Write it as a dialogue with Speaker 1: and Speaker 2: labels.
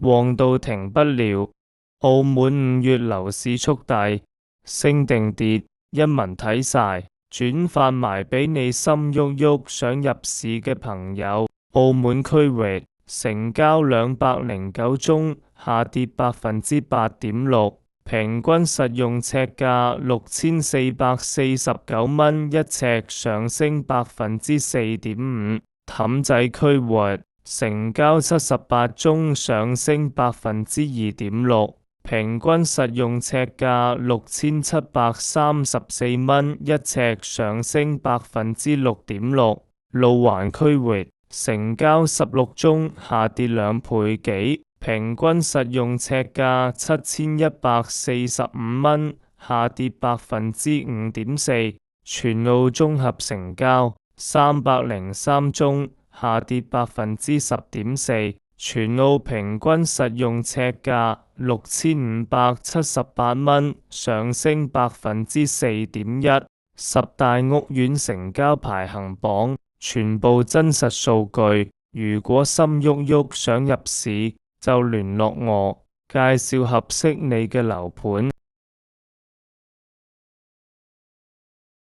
Speaker 1: 旺到停不了。澳門5月樓市速遞，升定跌，一文睇晒，轉發埋俾你心郁郁想入市嘅朋友。澳門區域成交209宗，下跌8.6%，平均實用尺價6449蚊一尺，上升4.5%。氹仔區域成交78宗，上升2.6%，平均實用尺價6734蚊一尺，上升6.6%。路環區域成交16宗，下跌2倍幾，平均實用尺價7145蚊，下跌5.4%。全澳綜合成交303宗，下跌10.4%。全澳平均實用尺價6578蚊，上升4.1%。10大屋苑成交排行榜，全部真實數據。如果心郁郁想入市，就聯絡我，介紹合適你嘅樓盤。